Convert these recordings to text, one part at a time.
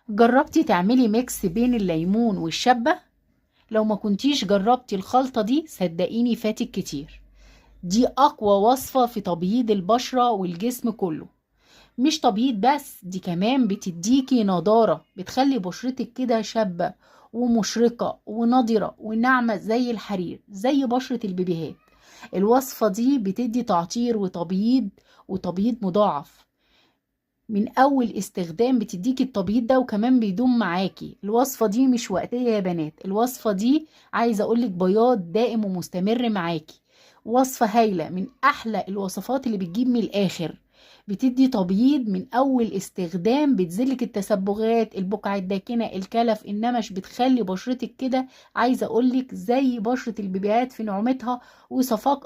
جربتي تعملي ميكس بين الليمون والشبة؟ لو ما كنتيش جربتي الخلطة دي صدقيني فاتك كتير. دي أقوى وصفة في تبييض البشرة والجسم كله. مش تبييض بس، دي كمان بتديكي نضارة، بتخلي بشرتك كده شابة ومشرقة ونضرة وناعمة زي الحرير، زي بشرة البيبيهات. الوصفة دي بتدي تعطير وتبييض مضاعف. من اول استخدام بتديكي التبييض ده وكمان بيدوم معاكي. الوصفة دي مش وقتية يا بنات، الوصفة دي عايزة اقولك بياض دائم ومستمر معاكي. وصفة هايلة، من احلى الوصفات اللي بتجيب من الاخر. بتدي تبييض من اول استخدام، بتزلك التصبغات، البقع الداكنة، الكلف، النمش، بتخلي بشرتك كده عايزة اقولك زي بشرة البيبيات في نعومتها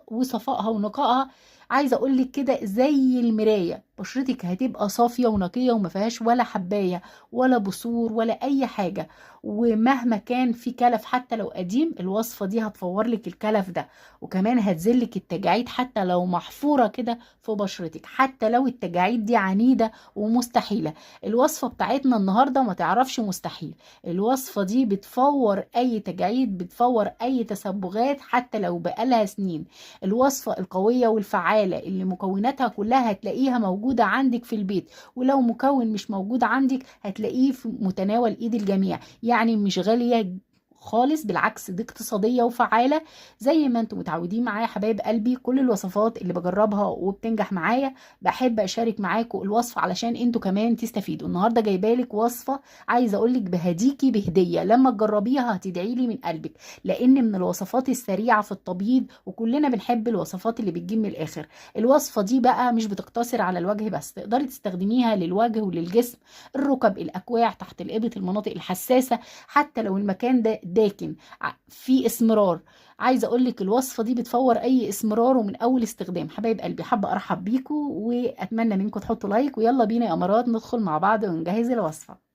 وصفائها ونقائها. عايزه اقول لك كده زي المرايه، بشرتك هتبقى صافيه ونقيه وما فيهاش ولا حبايه ولا بثور ولا اي حاجه. ومهما كان في كلف حتى لو قديم، الوصفه دي هتفور لك الكلف ده، وكمان هتزلك التجاعيد حتى لو محفوره كده في بشرتك، حتى لو التجاعيد دي عنيده ومستحيله. الوصفه بتاعتنا النهارده ما تعرفش مستحيل. الوصفه دي بتفور اي تجاعيد، بتفور اي تسبغات حتى لو بقالها سنين. الوصفة القوية والفعالة اللي مكوناتها كلها هتلاقيها موجودة عندك في البيت، ولو مكون مش موجود عندك هتلاقيه في متناول ايد الجميع. يعني مش غالية خالص، بالعكس دي اقتصادية وفعالة. زي ما انتم متعودين معايا يا حبايب قلبي، كل الوصفات اللي بجربها وبتنجح معايا بحب اشارك معاكم الوصفة علشان انتوا كمان تستفيدوا. النهاردة جايبالك وصفة عايزة اقولك بهديكي بهدية، لما تجربيها هتدعيلي من قلبك، لان من الوصفات السريعه في التبييض وكلنا بنحب الوصفات اللي بتجيب من الاخر. الوصفه دي بقى مش بتقتصر على الوجه بس، تقدري تستخدميها للوجه وللجسم، الركب، الاكواع، تحت الابط، المناطق الحساسه، حتى لو المكان ده داكن في اسمرار. عايزه اقول لك الوصفه دي بتفور اي اسمرار ومن اول استخدام. حبايب قلبي حابه ارحب بيكم واتمنى منكم تحطوا لايك، ويلا بينا يا امارات ندخل مع بعض ونجهز الوصفه.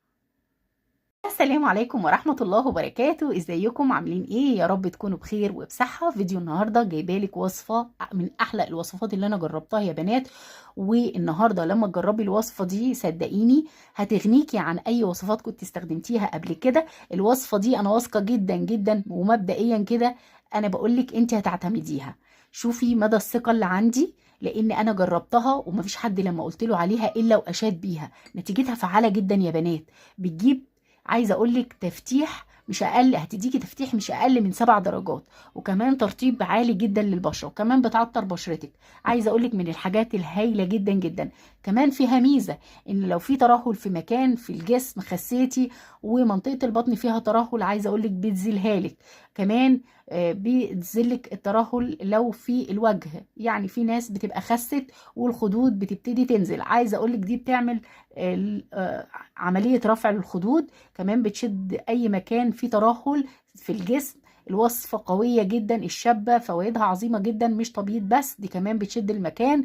السلام عليكم ورحمة الله وبركاته، ازيكم عاملين ايه؟ يا رب تكونوا بخير وبصحة. فيديو النهاردة جايبالك وصفة من احلى الوصفات اللي انا جربتها يا بنات. والنهاردة لما تجربي الوصفة دي صدقيني هتغنيكي عن اي وصفات كنت استخدمتيها قبل كده. الوصفة دي انا واثقة جدا جدا ومبدئيا كده انا بقولك انت هتعتمديها. شوفي مدى الثقة اللي عندي، لان انا جربتها ومفيش حد لما قلت له عليها الا واشاد بيها. نتيجتها فعالة جدا يا بنات، بتجيب عايزه اقول لك تفتيح مش اقل، هتديكي تفتيح مش اقل من 7 درجات، وكمان ترطيب عالي جدا للبشره، وكمان بتعطر بشرتك. عايزه اقول لك من الحاجات الهايله جدا جدا. كمان فيها ميزه ان لو في ترهل في مكان في الجسم خسيتي ومنطقه البطن فيها ترهل، عايزه اقول لك بتزيلها لك. كمان بتزلك الترهل لو في الوجه، يعني في ناس بتبقى خست والخدود بتبتدي تنزل، عايزه اقول لك دي بتعمل عمليه رفع للخدود. كمان بتشد اي مكان فيه ترهل في الجسم. الوصفة قوية جدا، الشابة فوائدها عظيمة جدا، مش تبييض بس، دي كمان بتشد المكان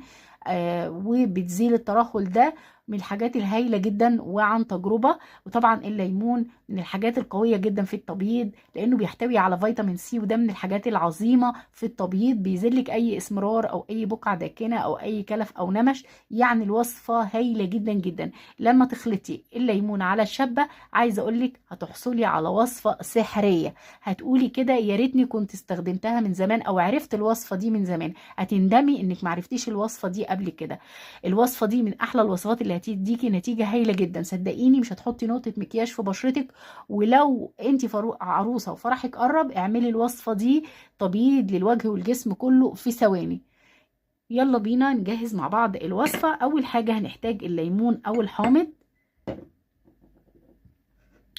وبتزيل الترهل ده. من الحاجات الهايلة جدا وعن تجربة. وطبعا الليمون من الحاجات القوية جدا في التبييض، لأنه بيحتوي على فيتامين سي، وده من الحاجات العظيمة في التبييض، بيزلك أي اسمرار أو أي بقعة داكنة أو أي كلف أو نمش. يعني الوصفة هايلة جدا جدا. لما تخلطي الليمون على الشبة عايزة أقولك هتحصلي على وصفة سحرية. هتقولي كده يا ريتني كنت استخدمتها من زمان أو عرفت الوصفة دي من زمان. هتندمي إنك معرفتيش الوصفة دي قبل كده. الوصفة دي من أحلى الوصفات اللي هتديكي نتيجة هايلة جدا. صدقيني مش هتحطي نقطة مكياج في بشرتك. ولو انت عروسة وفرحك قرب، اعملي الوصفة دي تبييض للوجه والجسم كله في ثواني. يلا بينا نجهز مع بعض الوصفة. أول حاجة هنحتاج الليمون أو الحامض.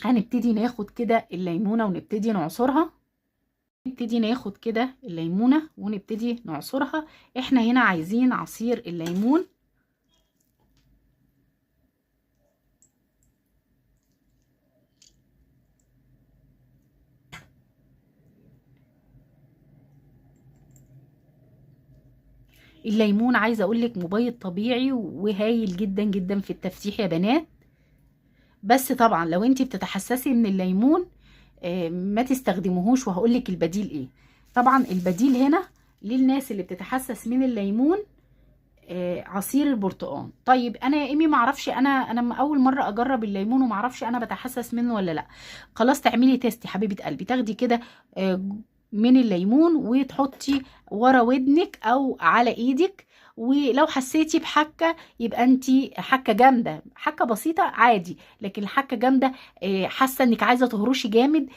هنبتدي ناخد كده الليمونة ونبتدي نعصرها. نبتدي ناخد كده الليمونة ونبتدي نعصرها. احنا هنا عايزين عصير الليمون. الليمون عايزة اقولك مبيض طبيعي وهايل جدا جدا في التفتيح يا بنات. بس طبعا لو انت بتتحسسي من الليمون ما تستخدموهوش، وهقولك البديل ايه. طبعا البديل هنا للناس اللي بتتحسس من الليمون عصير البرتقال. طيب انا يا ايمي ما اعرفش، انا اول مره اجرب الليمون وما اعرفش انا بتحسس منه ولا لا. خلاص تعملي تيست يا حبيبه قلبي، تاخدي كده من الليمون وتحطي ورا ودنك او على ايدك، ولو حسيتي بحكه يبقى انتي حكه جامده، حكه بسيطه عادي، لكن الحكه جامده حاسه انك عايزه تهرشي جامد،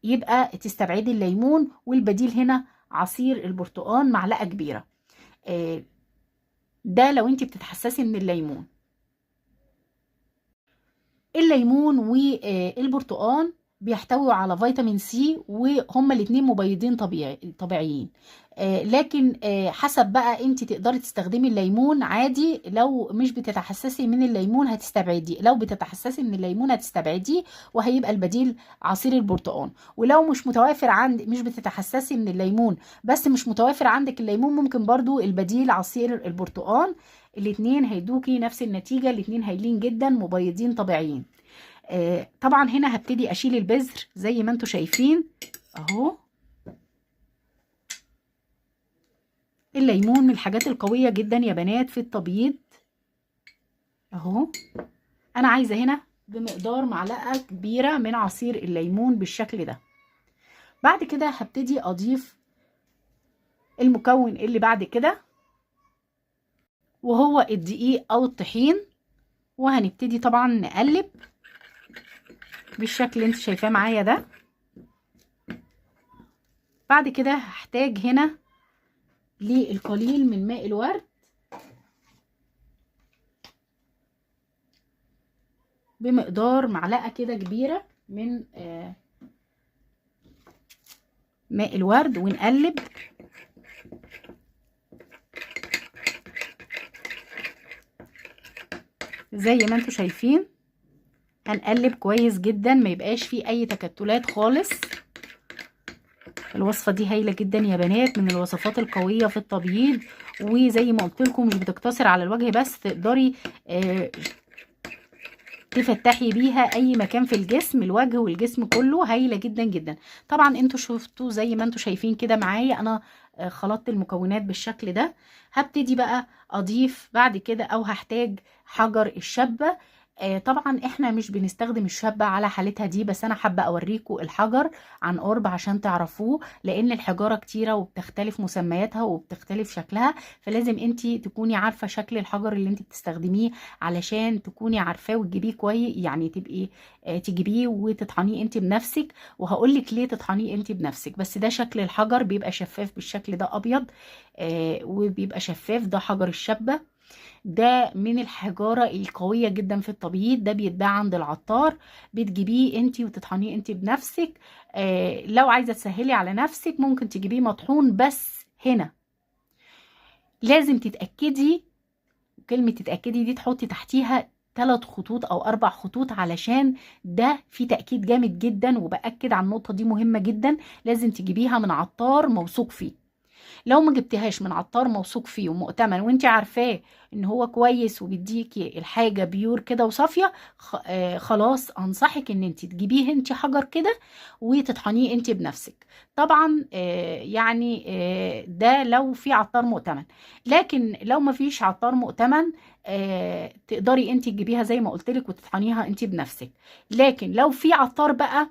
يبقى تستبعدي الليمون، والبديل هنا عصير البرتقال معلقه كبيره. ده لو انت بتتحسسي من الليمون. الليمون والبرتقال بيحتوي على فيتامين سي، وهما الاتنين مبيضين طبيعيين. لكن حسب بقى انت تقدري تستخدمي الليمون عادي، لو مش بتتحسسي من الليمون هتستبعديه، لو بتتحسسي من الليمون هتستبعديه، وهيبقى البديل عصير البرتقال. ولو مش متوافر عندك، مش بتتحسسي من الليمون بس مش متوافر عندك الليمون، ممكن برضو البديل عصير البرتقال. الاتنين هيدوكي نفس النتيجة، الاتنين هايلين جدا مبيضين طبيعيين. طبعا هنا هبتدي اشيل البذر زي ما انتوا شايفين اهو. الليمون من الحاجات القوية جدا يا بنات في التبييض اهو. انا عايزة هنا بمقدار معلقة كبيرة من عصير الليمون بالشكل ده. بعد كده هبتدي اضيف المكون اللي بعد كده، وهو الدقيق او الطحين، وهنبتدي طبعا نقلب بالشكل اللي انت شايفاه معايا ده. بعد كده هحتاج هنا للقليل من ماء الورد، بمقدار معلقة كده كبيرة من ماء الورد، ونقلب زي ما انتوا شايفين. هنقلب كويس جدا، ما يبقاش فيه اي تكتلات خالص. الوصفة دي هايلة جدا يا بنات، من الوصفات القوية في التبييض، وزي ما قلت لكم مش بتقتصر على الوجه بس، تقدري تفتحي بيها اي مكان في الجسم، الوجه والجسم كله، هايله جدا جدا. طبعا انتوا شفتوا زي ما انتوا شايفين كده معايا، انا خلطت المكونات بالشكل ده. هبتدي بقى اضيف بعد كده، او هحتاج حجر الشبة. طبعا احنا مش بنستخدم الشبة على حالتها دي، بس انا حابة اوريكم الحجر عن قرب عشان تعرفوه، لان الحجارة كتيرة وبتختلف مسمياتها وبتختلف شكلها، فلازم انتي تكوني عارفة شكل الحجر اللي انتي بتستخدميه علشان تكوني عارفاه وتجيبيه كويس، يعني تبقي تجيبيه وتطحنيه انتي بنفسك. وهقولك ليه تطحنيه انتي بنفسك، بس ده شكل الحجر بيبقى شفاف بالشكل ده ابيض، وبيبقى شفاف، ده حجر الشبة. ده من الحجارة القوية جدا في التبييض، ده بيتباع عند العطار، بتجيبيه انتي وتطحنيه انتي بنفسك. لو عايزة تسهلي على نفسك ممكن تجيبيه مطحون، بس هنا لازم تتأكدي، كلمة تتأكدي دي تحطي تحتيها 3 خطوط او 4 خطوط، علشان ده في تأكيد جامد جدا، وبأكد على النقطة دي مهمة جدا. لازم تجيبيها من عطار موثوق فيه. لو ما جبتهاش من عطار موثوق فيه ومؤتمن وانت عارفاه ان هو كويس وبيديكي الحاجه بيور كده وصافيه، خلاص انصحك ان انت تجيبيه انت حجر كده وتطحنيه انت بنفسك. طبعا يعني ده لو في عطار مؤتمن، لكن لو ما فيش عطار مؤتمن تقدري انت تجيبيها زي ما قلت لك وتطحنيها انت بنفسك. لكن لو في عطار بقى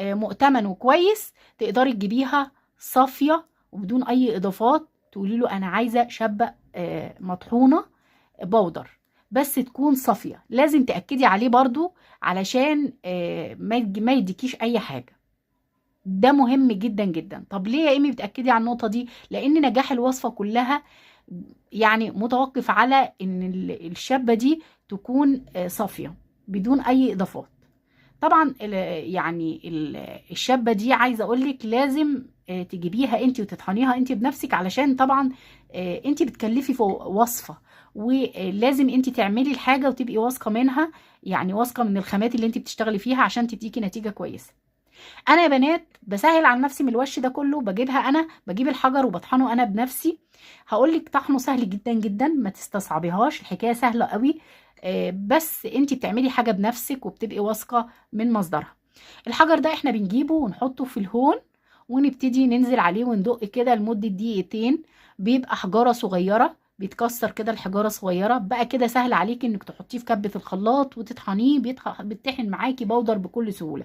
مؤتمن وكويس، تقدري تجيبيها صافيه وبدون اي اضافات، تقولي له انا عايزه شبة مطحونه بودر، بس تكون صافيه. لازم تاكدي عليه برضو علشان ما يديكيش اي حاجه، ده مهم جدا جدا. طب ليه يا ايمي بتاكدي على النقطه دي؟ لان نجاح الوصفه كلها يعني متوقف على ان الشبة دي تكون صافيه بدون اي اضافات. طبعا يعني الشابة دي عايزة اقولك لازم تجيبيها انت وتطحنيها انت بنفسك، علشان طبعا انت بتكلفي في وصفة، ولازم انت تعملي الحاجة وتبقي واثقة منها، يعني واثقة من الخامات اللي انت بتشتغلي فيها عشان تديكي نتيجة كويسة. انا يا بنات بسهل على نفسي من الوش ده كله، بجيبها انا، بجيب الحجر وبطحنه انا بنفسي. هقولك طحنه سهل جدا جدا، ما تستصعبيهاش، الحكاية سهلة قوي. بس انت بتعملي حاجة بنفسك وبتبقي واثقة من مصدرها. الحجر ده احنا بنجيبه ونحطه في الهون، ونبتدي ننزل عليه وندق كده لمدة دقيقتين بيبقى حجاره صغيره، بيتكسر كده الحجاره صغيره بقى كده، سهل عليكي انك تحطيه في كبه الخلاط وتطحنيه، بيتطحن معاكي بودر بكل سهوله.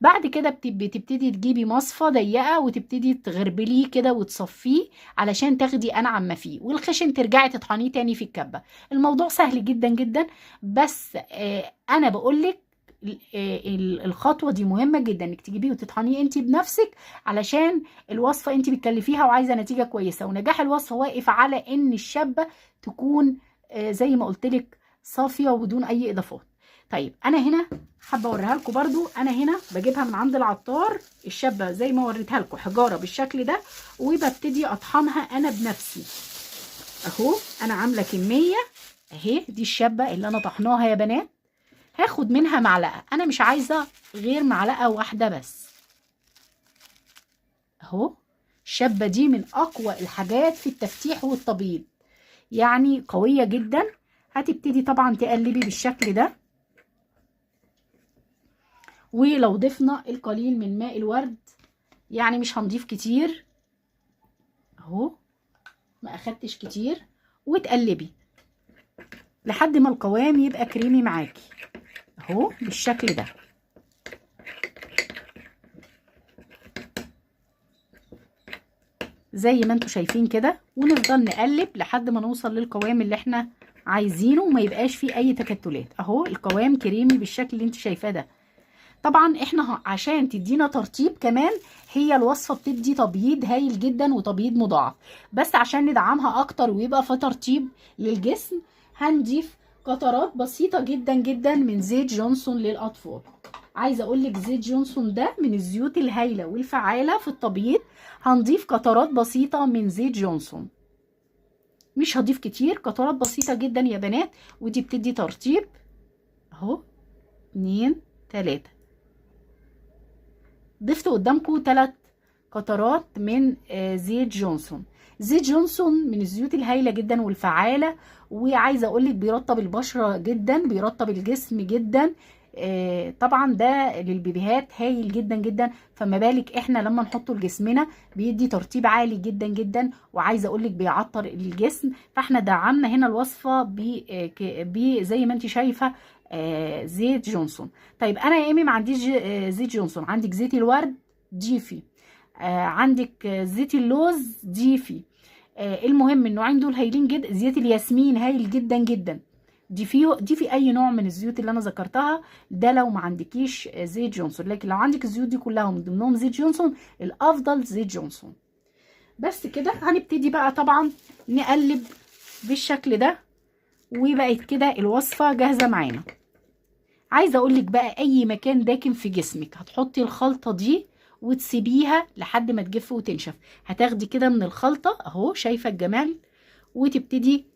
بعد كده بتبتدي تجيبي مصفى ضيقه وتبتدي تغربليه كده وتصفيه علشان تاخدي انعم ما فيه، والخشن ترجعي تطحنيه تاني في الكبه. الموضوع سهل جدا جدا، بس انا بقولك الخطوه دي مهمه جدا، انك تجيبيه وتطحنيه انت بنفسك، علشان الوصفه انت بتكلفيها وعايزه نتيجه كويسه. ونجاح الوصفه واقف على ان الشابه تكون زي ما قلت لك صافيه وبدون اي اضافات. طيب انا هنا حابه اوريها لكم برضو، انا هنا بجيبها من عند العطار الشابه زي ما وريتها لكم حجاره بالشكل ده، وببتدي اطحنها انا بنفسي اهو. انا عامله كميه اهي، دي الشابه اللي انا طحناها يا بنات. هاخد منها معلقه، انا مش عايزه غير معلقه واحده بس اهو. الشابه دي من اقوى الحاجات في التفتيح والتبييض، يعني قويه جدا. هتبتدي طبعا تقلبي بالشكل ده، ولو ضفنا القليل من ماء الورد، يعني مش هنضيف كتير اهو، ما اخدتش كتير، وتقلبي لحد ما القوام يبقى كريمي معاكي اهو بالشكل ده. زي ما انتوا شايفين كده، ونفضل نقلب لحد ما نوصل للقوام اللي احنا عايزينه وما يبقاش فيه اي تكتلات اهو. القوام كريمي بالشكل اللي انت شايفاه ده. طبعا احنا عشان تدينا ترطيب كمان، هي الوصفه بتدي تبييض هايل جدا وتبييض مضاعف، بس عشان ندعمها اكتر ويبقى في ترطيب للجسم هنضيف قطرات بسيطه جدا جدا من زيت جونسون للاطفال. عايزه اقول لك زيت جونسون ده من الزيوت الهايله والفعاله في التبييض. هنضيف قطرات بسيطه من زيت جونسون، مش هضيف كتير، قطرات بسيطه جدا يا بنات، ودي بتدي ترطيب اهو. 2 3 ضفت قدامكم 3 قطرات من زيت جونسون. زيت جونسون من الزيوت الهايله جدا والفعاله، وعايزه اقول لك بيرطب البشره جدا، بيرطب الجسم جدا. طبعا ده للبيبيهات هايل جدا جدا، فما بالك احنا لما نحطه لجسمنا بيدي ترطيب عالي جدا جدا، وعايزه اقول لك بيعطر الجسم. فاحنا دعمنا هنا الوصفه زي ما انت شايفه زيت جونسون. طيب انا يا ايمي ما عنديش زيت جونسون، عندك زيت الورد ضيفي، عندك زيت اللوز ضيفي، المهم النوعين دول هايلين جدا. زيت الياسمين هايل جدا جدا، ضيفي اي نوع من الزيوت اللي انا ذكرتها ده لو ما عندكيش زيت جونسون. لكن لو عندك الزيوت دي كلها ومن ضمنهم زيت جونسون، الافضل زيت جونسون. بس كده هنبتدي بقى طبعا نقلب بالشكل ده، وبقت كده الوصفه جاهزه معانا. عايزه اقول لك بقى اي مكان داكن في جسمك هتحطي الخلطه دي وتسيبيها لحد ما تجف وتنشف. هتاخدي كده من الخلطه اهو، شايفه الجمال، وتبتدي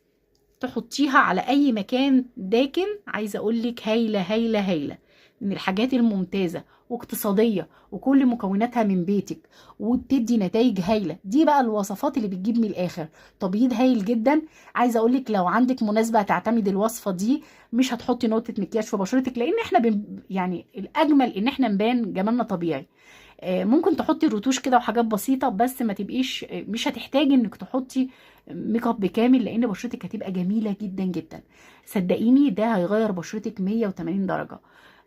تحطيها على اي مكان داكن. عايزه اقول لك هايله هايله هايله، من الحاجات الممتازه واقتصاديه وكل مكوناتها من بيتك وبتدي نتائج هايله. دي بقى الوصفات اللي بتجيب من الاخر تبييض هايل جدا. عايزه اقول لك لو عندك مناسبه هتعتمدي الوصفه دي، مش هتحطي نقطه مكياج في بشرتك، لان احنا يعني الاجمل ان احنا نبان جمالنا طبيعي. ممكن تحطي الرتوش كده وحاجات بسيطه، بس ما تبقيش مش هتحتاجي انك تحطي ميك اب بكامل، لان بشرتك هتبقى جميله جدا جدا. صدقيني ده هيغير بشرتك 180 درجه.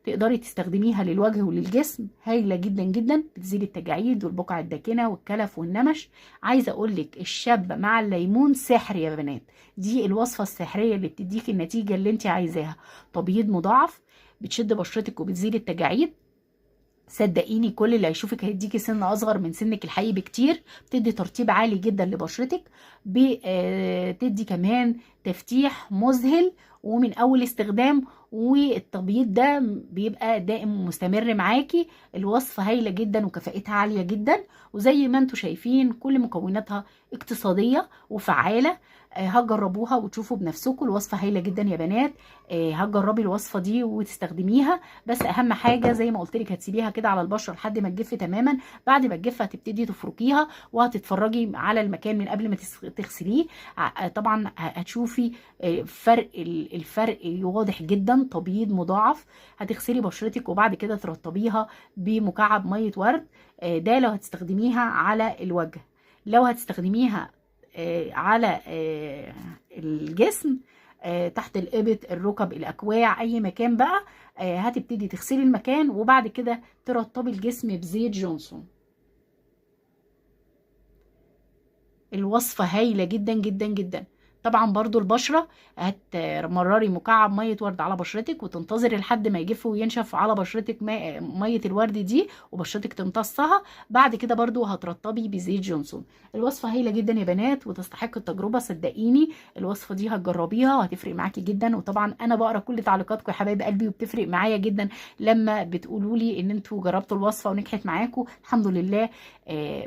تقدري تستخدميها للوجه وللجسم، هايله جدا جدا، بتزيل التجاعيد والبقع الداكنه والكلف والنمش. عايزه اقول لك الشابه مع الليمون سحر يا بنات، دي الوصفه السحريه اللي بتديكي النتيجه اللي انت عايزاها. تبييض مضاعف، بتشد بشرتك وبتزيل التجاعيد. صدقيني كل اللي هيشوفك هيديكي سن اصغر من سنك الحقيقي بكتير. بتدي ترطيب عالي جدا لبشرتك، بتدي كمان تفتيح مذهل ومن اول استخدام، والتبييض ده بيبقى دائم ومستمر معاكي. الوصفه هايله جدا وكفاءتها عاليه جدا، وزي ما انتم شايفين كل مكوناتها اقتصاديه وفعاله. هتجربوها وتشوفوا بنفسكم. الوصفه هايله جدا يا بنات، هتجربي الوصفه دي وتستخدميها. بس اهم حاجه زي ما قلت لك هتسيبيها كده على البشره لحد ما تجف تماما. بعد ما تجف هتبتدي تفركيها وهتتفرجي على المكان من قبل ما تغسليه. طبعا هتشوفي الفرق واضح جدا، تبييض مضاعف. هتغسلي بشرتك وبعد كده ترطبيها بمكعب ميه ورد. ده لو هتستخدميها على الوجه. لو هتستخدميها على الجسم، تحت الإبط، الركب، الأكواع، أي مكان بقى. هتبتدي تغسلي المكان وبعد كده ترطبي الجسم بزيت جونسون. الوصفة هايلة جدا جدا جدا. طبعا برضو البشرة هتمرري مكعب مية ورد على بشرتك وتنتظري لحد ما يجف وينشف على بشرتك مية الورد دي، وبشرتك تمتصها. بعد كده برضو هترطبي بزيت جونسون. الوصفة هايلة جدا يا بنات وتستحق التجربة، صدقيني الوصفة دي هتجربيها وهتفرق معاكي جدا. وطبعا انا بقرا كل تعليقاتكم يا حبايب قلبي، وبتفرق معايا جدا لما بتقولوا لي ان انتوا جربتوا الوصفة ونجحت معاكم. الحمد لله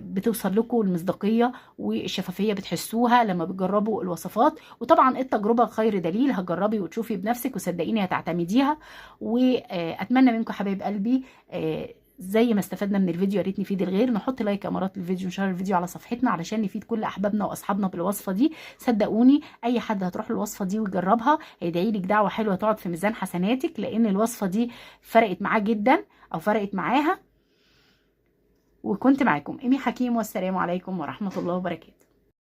بتوصل لكم المصداقية والشفافية، بتحسوها لما بتجربوا الوصفات. وطبعا التجربة خير دليل، هتجربي وتشوفي بنفسك وصدقيني هتعتمديها. واتمنى منكم حبايب قلبي زي ما استفدنا من الفيديو يا ريت نفيد الغير. نحط لايك امارات الفيديو، نشير الفيديو على صفحتنا علشان نفيد كل احبابنا واصحابنا بالوصفه دي. صدقوني اي حد هتروح الوصفه دي ويجربها هيدعي لك دعوه حلوه تقعد في ميزان حسناتك، لان الوصفه دي فرقت معاه جدا او فرقت معاها. وكنت معاكم إيمي حكيم، والسلام عليكم ورحمه الله وبركاته.